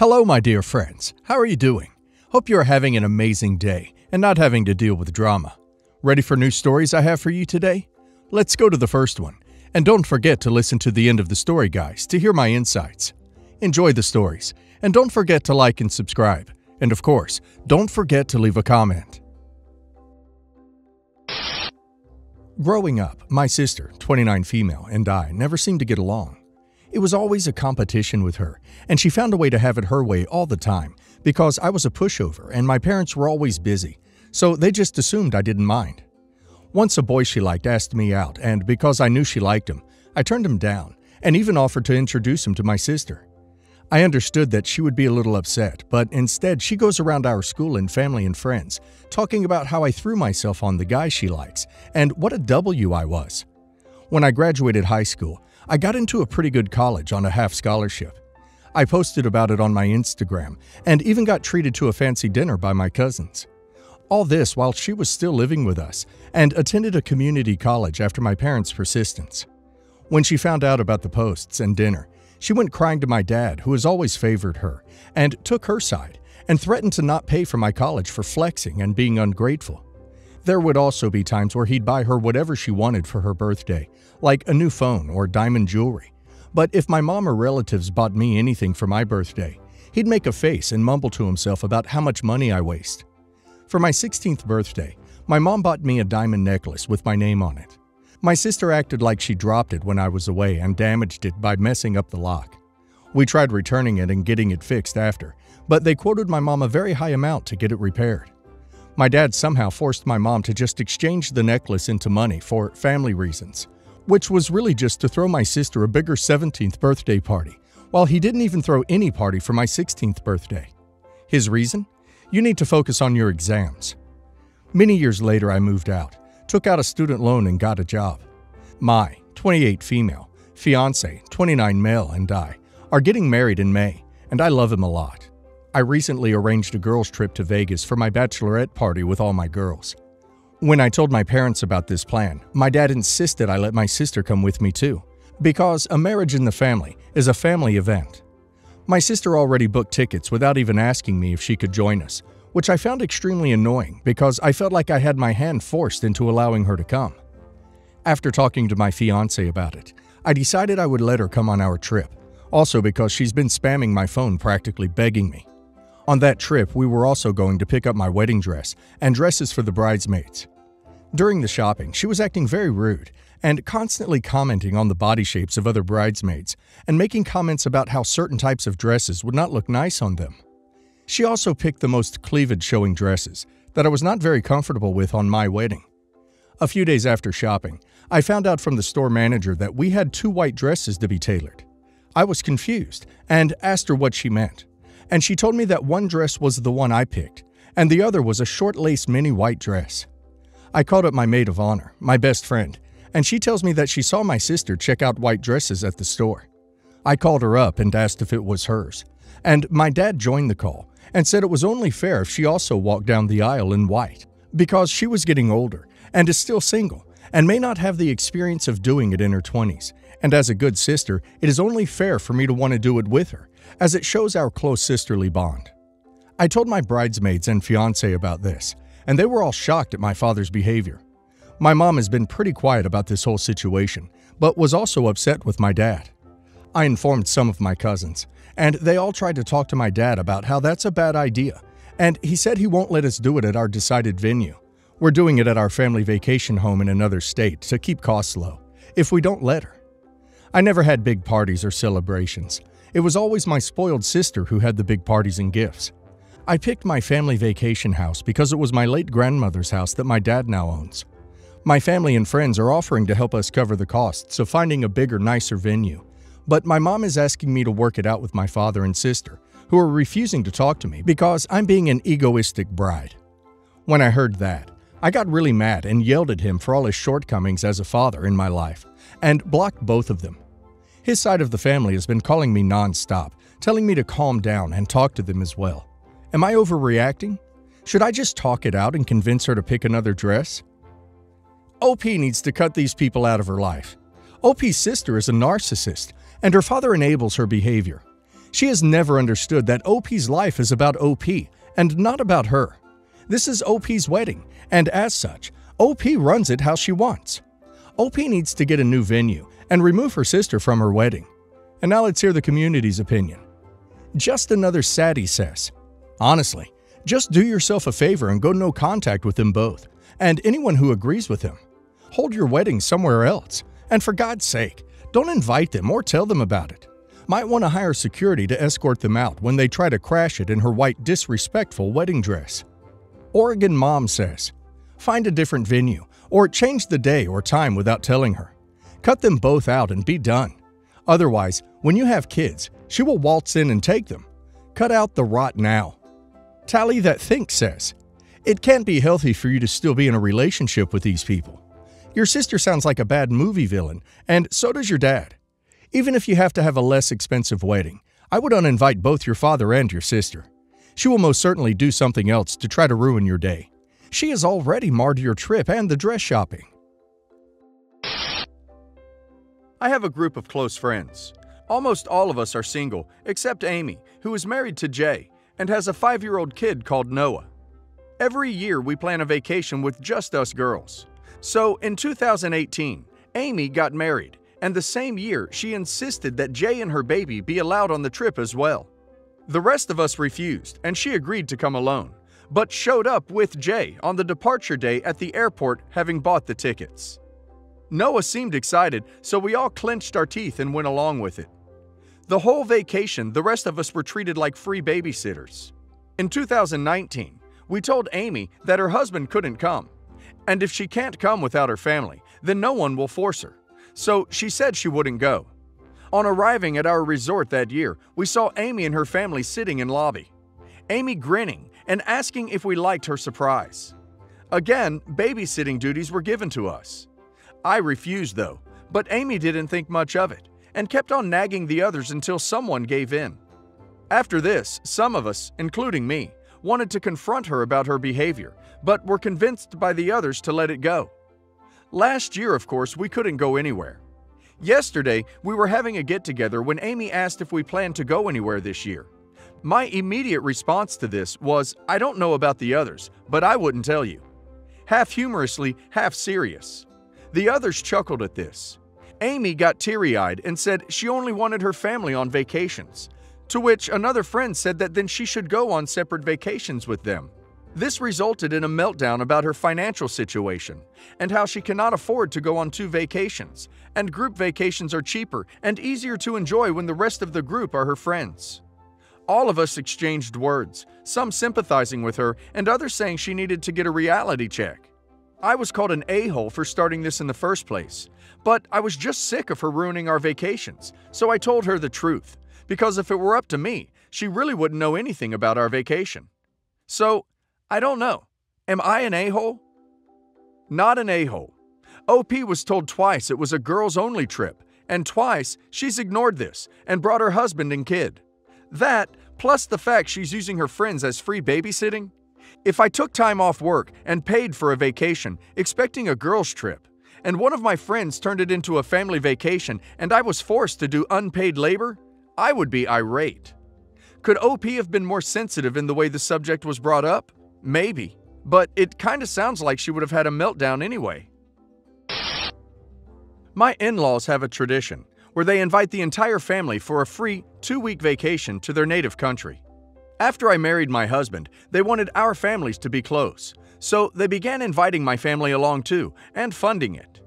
Hello, my dear friends. How are you doing? Hope you are having an amazing day and not having to deal with drama. Ready for new stories I have for you today? Let's go to the first one. And don't forget to listen to the end of the story, guys, to hear my insights. Enjoy the stories, and don't forget to like and subscribe. And of course, don't forget to leave a comment. Growing up, my sister, 29 female, and I never seemed to get along. It was always a competition with her, and she found a way to have it her way all the time because I was a pushover and my parents were always busy, so they just assumed I didn't mind. Once a boy she liked asked me out, and because I knew she liked him, I turned him down and even offered to introduce him to my sister. I understood that she would be a little upset, but instead she goes around our school and family and friends, talking about how I threw myself on the guy she likes and what a W I was. When I graduated high school, I got into a pretty good college on a half scholarship. I posted about it on my Instagram and even got treated to a fancy dinner by my cousins. All this while she was still living with us and attended a community college after my parents' persistence. When she found out about the posts and dinner, she went crying to my dad, who has always favored her, and took her side and threatened to not pay for my college for flexing and being ungrateful. There would also be times where he'd buy her whatever she wanted for her birthday, like a new phone or diamond jewelry. But if my mom or relatives bought me anything for my birthday, he'd make a face and mumble to himself about how much money I waste. For my 16th birthday, my mom bought me a diamond necklace with my name on it. My sister acted like she dropped it when I was away and damaged it by messing up the lock. We tried returning it and getting it fixed after, but they quoted my mom a very high amount to get it repaired. My dad somehow forced my mom to just exchange the necklace into money for family reasons, which was really just to throw my sister a bigger 17th birthday party, while he didn't even throw any party for my 16th birthday. His reason? You need to focus on your exams. Many years later, I moved out, took out a student loan and got a job. My 28 female, fiancé, 29 male, and I are getting married in May, and I love him a lot. I recently arranged a girls' trip to Vegas for my bachelorette party with all my girls. When I told my parents about this plan, my dad insisted I let my sister come with me too, because a marriage in the family is a family event. My sister already booked tickets without even asking me if she could join us, which I found extremely annoying because I felt like I had my hand forced into allowing her to come. After talking to my fiancé about it, I decided I would let her come on our trip, also because she's been spamming my phone practically begging me. On that trip, we were also going to pick up my wedding dress and dresses for the bridesmaids. During the shopping, she was acting very rude and constantly commenting on the body shapes of other bridesmaids and making comments about how certain types of dresses would not look nice on them. She also picked the most cleavage-showing dresses that I was not very comfortable with on my wedding. A few days after shopping, I found out from the store manager that we had 2 white dresses to be tailored. I was confused and asked her what she meant, and she told me that one dress was the one I picked, and the other was a short-lace mini white dress. I called up my maid of honor, my best friend, and she tells me that she saw my sister check out white dresses at the store. I called her up and asked if it was hers, and my dad joined the call and said it was only fair if she also walked down the aisle in white, because she was getting older and is still single and may not have the experience of doing it in her 20s, and as a good sister, it is only fair for me to want to do it with her, as it shows our close sisterly bond. I told my bridesmaids and fiancé about this, and they were all shocked at my father's behavior. My mom has been pretty quiet about this whole situation, but was also upset with my dad. I informed some of my cousins, and they all tried to talk to my dad about how that's a bad idea, and he said he won't let us do it at our decided venue. We're doing it at our family vacation home in another state to keep costs low, if we don't let her. I never had big parties or celebrations. It was always my spoiled sister who had the big parties and gifts. I picked my family vacation house because it was my late grandmother's house that my dad now owns. My family and friends are offering to help us cover the costs of finding a bigger, nicer venue, but my mom is asking me to work it out with my father and sister, who are refusing to talk to me because I'm being an egoistic bride. When I heard that, I got really mad and yelled at him for all his shortcomings as a father in my life, and blocked both of them. His side of the family has been calling me non-stop, telling me to calm down and talk to them as well. Am I overreacting? Should I just talk it out and convince her to pick another dress? OP needs to cut these people out of her life. OP's sister is a narcissist, and her father enables her behavior. She has never understood that OP's life is about OP and not about her. This is OP's wedding, and as such, OP runs it how she wants. OP needs to get a new venue and remove her sister from her wedding. And now let's hear the community's opinion. Just Another Saddie says, honestly, just do yourself a favor and go no contact with them both, and anyone who agrees with him. Hold your wedding somewhere else, and for God's sake, don't invite them or tell them about it. Might want to hire security to escort them out when they try to crash it in her white disrespectful wedding dress. Oregon Mom says, find a different venue, or change the day or time without telling her. Cut them both out and be done. Otherwise, when you have kids, she will waltz in and take them. Cut out the rot now. Tally That Thinks says, it can't be healthy for you to still be in a relationship with these people. Your sister sounds like a bad movie villain, and so does your dad. Even if you have to have a less expensive wedding, I would uninvite both your father and your sister. She will most certainly do something else to try to ruin your day. She has already marred your trip and the dress shopping. I have a group of close friends. Almost all of us are single, except Amy, who is married to Jay and has a 5-year-old kid called Noah. Every year we plan a vacation with just us girls. So in 2018, Amy got married, and the same year she insisted that Jay and her baby be allowed on the trip as well. The rest of us refused, and she agreed to come alone, but showed up with Jay on the departure day at the airport, having bought the tickets. Noah seemed excited, so we all clenched our teeth and went along with it. The whole vacation, the rest of us were treated like free babysitters. In 2019, we told Amy that her husband couldn't come, and if she can't come without her family, then no one will force her. So she said she wouldn't go. On arriving at our resort that year, we saw Amy and her family sitting in lobby. Amy grinning and asking if we liked her surprise. Again, babysitting duties were given to us. I refused though, but Amy didn't think much of it and kept on nagging the others until someone gave in. After this, some of us, including me, wanted to confront her about her behavior, but were convinced by the others to let it go. Last year, of course, we couldn't go anywhere. Yesterday, we were having a get-together when Amy asked if we planned to go anywhere this year. My immediate response to this was, I don't know about the others, but I wouldn't tell you. Half humorously, half serious. The others chuckled at this. Amy got teary-eyed and said she only wanted her family on vacations, to which another friend said that then she should go on separate vacations with them. This resulted in a meltdown about her financial situation and how she cannot afford to go on 2 vacations, and group vacations are cheaper and easier to enjoy when the rest of the group are her friends. All of us exchanged words, some sympathizing with her and others saying she needed to get a reality check. I was called an a-hole for starting this in the first place, but I was just sick of her ruining our vacations, so I told her the truth, because if it were up to me, she really wouldn't know anything about our vacation. So, I don't know. Am I an a-hole? Not an a-hole. OP was told twice it was a girls-only trip, and twice she's ignored this and brought her husband and kid. That, plus the fact she's using her friends as free babysitting. If I took time off work and paid for a vacation, expecting a girls' trip, and one of my friends turned it into a family vacation and I was forced to do unpaid labor, I would be irate. Could OP have been more sensitive in the way the subject was brought up? Maybe, but it kinda sounds like she would have had a meltdown anyway. My in-laws have a tradition where they invite the entire family for a free 2-week vacation to their native country. After I married my husband, they wanted our families to be close, so they began inviting my family along too and funding it.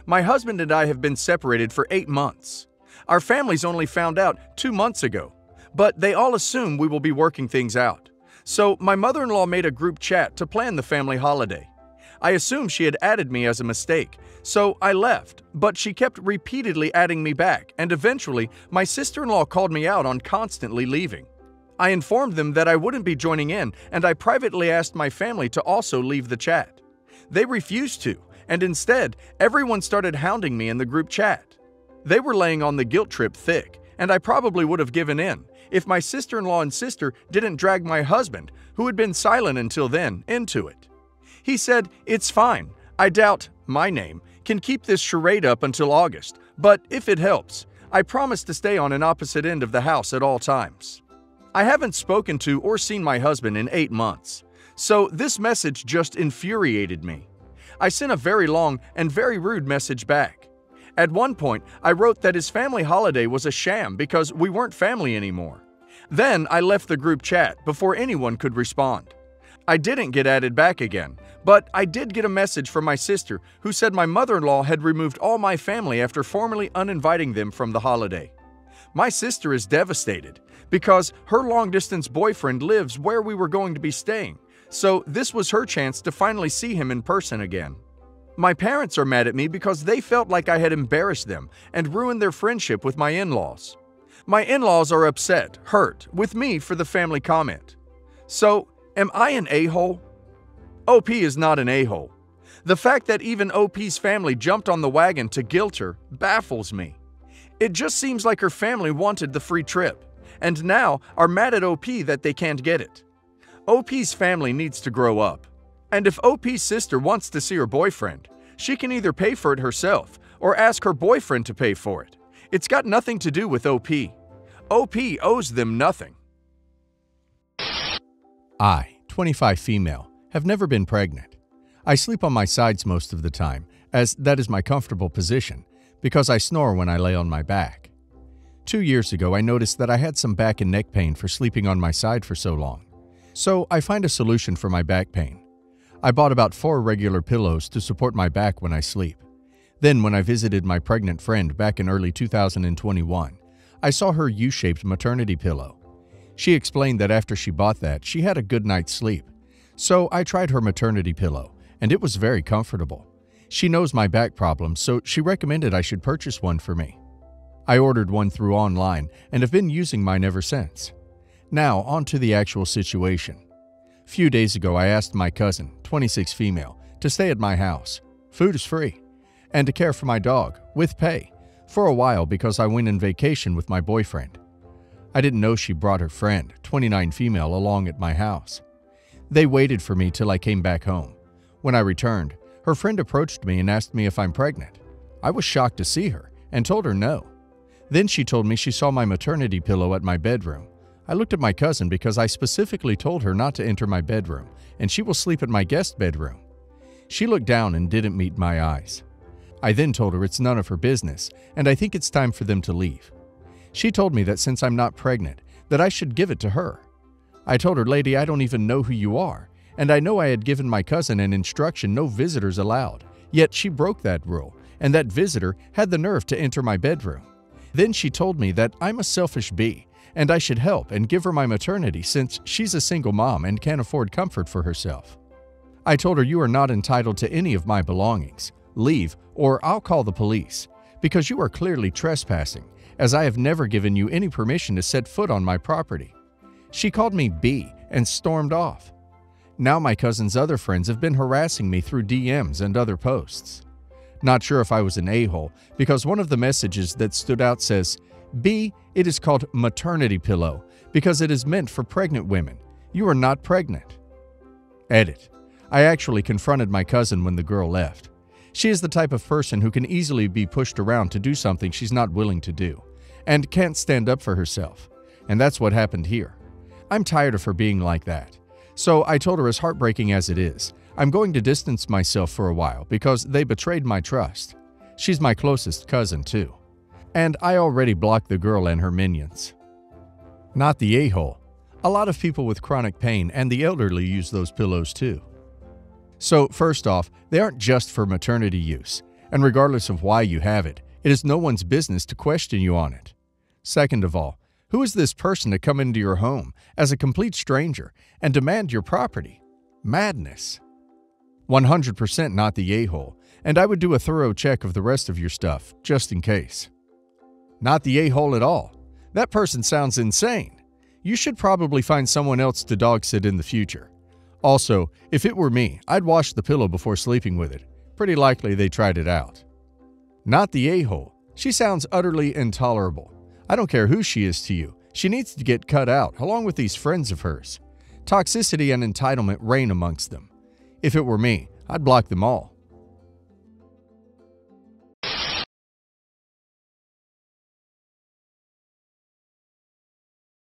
My husband and I have been separated for 8 months. Our families only found out 2 months ago, but they all assume we will be working things out. So my mother-in-law made a group chat to plan the family holiday. I assumed she had added me as a mistake, so I left, but she kept repeatedly adding me back, and eventually my sister-in-law called me out on constantly leaving. I informed them that I wouldn't be joining in, and I privately asked my family to also leave the chat. They refused to, and instead, everyone started hounding me in the group chat. They were laying on the guilt trip thick, and I probably would have given in if my sister-in-law and sister didn't drag my husband, who had been silent until then, into it. He said, "It's fine. I doubt my name can keep this charade up until August, but if it helps, I promise to stay on an opposite end of the house at all times. I haven't spoken to or seen my husband in 8 months, so this message just infuriated me. I sent a very long and very rude message back. At one point, I wrote that his family holiday was a sham because we weren't family anymore. Then I left the group chat before anyone could respond. I didn't get added back again, but I did get a message from my sister who said my mother-in-law had removed all my family after formally uninviting them from the holiday. My sister is devastated because her long-distance boyfriend lives where we were going to be staying, so this was her chance to finally see him in person again. My parents are mad at me because they felt like I had embarrassed them and ruined their friendship with my in-laws. My in-laws are upset, hurt, with me for the family comment. So, am I an a-hole? OP is not an a-hole. The fact that even OP's family jumped on the wagon to guilt her baffles me. It just seems like her family wanted the free trip, and now are mad at OP that they can't get it. OP's family needs to grow up. And if OP's sister wants to see her boyfriend, she can either pay for it herself or ask her boyfriend to pay for it. It's got nothing to do with OP. OP owes them nothing. I, 25 female, have never been pregnant. I sleep on my sides most of the time, as that is my comfortable position, because I snore when I lay on my back. 2 years ago, I noticed that I had some back and neck pain for sleeping on my side for so long. So I find a solution for my back pain. I bought about 4 regular pillows to support my back when I sleep. Then when I visited my pregnant friend back in early 2021, I saw her U-shaped maternity pillow. She explained that after she bought that, she had a good night's sleep. So I tried her maternity pillow, and it was very comfortable. She knows my back problems, so she recommended I should purchase one for me. I ordered one through online and have been using mine ever since. Now, on to the actual situation. A few days ago, I asked my cousin, 26 female, to stay at my house. Food is free. And to care for my dog, with pay, for a while because I went on vacation with my boyfriend. I didn't know she brought her friend, 29 female, along at my house. They waited for me till I came back home. When I returned, her friend approached me and asked me if I'm pregnant. I was shocked to see her and told her no. Then she told me she saw my maternity pillow at my bedroom. I looked at my cousin because I specifically told her not to enter my bedroom, and she will sleep at my guest bedroom. She looked down and didn't meet my eyes. I then told her it's none of her business, and I think it's time for them to leave. She told me that since I'm not pregnant, that I should give it to her. I told her, "Lady, I don't even know who you are, and I know I had given my cousin an instruction no visitors allowed, yet she broke that rule, and that visitor had the nerve to enter my bedroom." Then she told me that I'm a selfish bee, and I should help and give her my maternity since she's a single mom and can't afford comfort for herself. I told her, "You are not entitled to any of my belongings. Leave, or I'll call the police, because you are clearly trespassing, as I have never given you any permission to set foot on my property." She called me B and stormed off. Now my cousin's other friends have been harassing me through DMs and other posts. Not sure if I was an a-hole, because one of the messages that stood out says, "B, it is called maternity pillow because it is meant for pregnant women. You are not pregnant." Edit. I actually confronted my cousin when the girl left. She is the type of person who can easily be pushed around to do something she's not willing to do, and can't stand up for herself. And that's what happened here. I'm tired of her being like that. So I told her, as heartbreaking as it is, I'm going to distance myself for a while because they betrayed my trust. She's my closest cousin too. And I already blocked the girl and her minions. Not the a-hole. A lot of people with chronic pain and the elderly use those pillows too. So first off, they aren't just for maternity use, and regardless of why you have it, it is no one's business to question you on it. Second of all, who is this person to come into your home as a complete stranger and demand your property? Madness. 100% not the a-hole, and I would do a thorough check of the rest of your stuff, just in case. Not the a-hole at all. That person sounds insane. You should probably find someone else to dog sit in the future. Also, if it were me, I'd wash the pillow before sleeping with it. Pretty likely they tried it out. Not the a-hole. She sounds utterly intolerable. I don't care who she is to you. She needs to get cut out, along with these friends of hers. Toxicity and entitlement reign amongst them. If it were me, I'd block them all.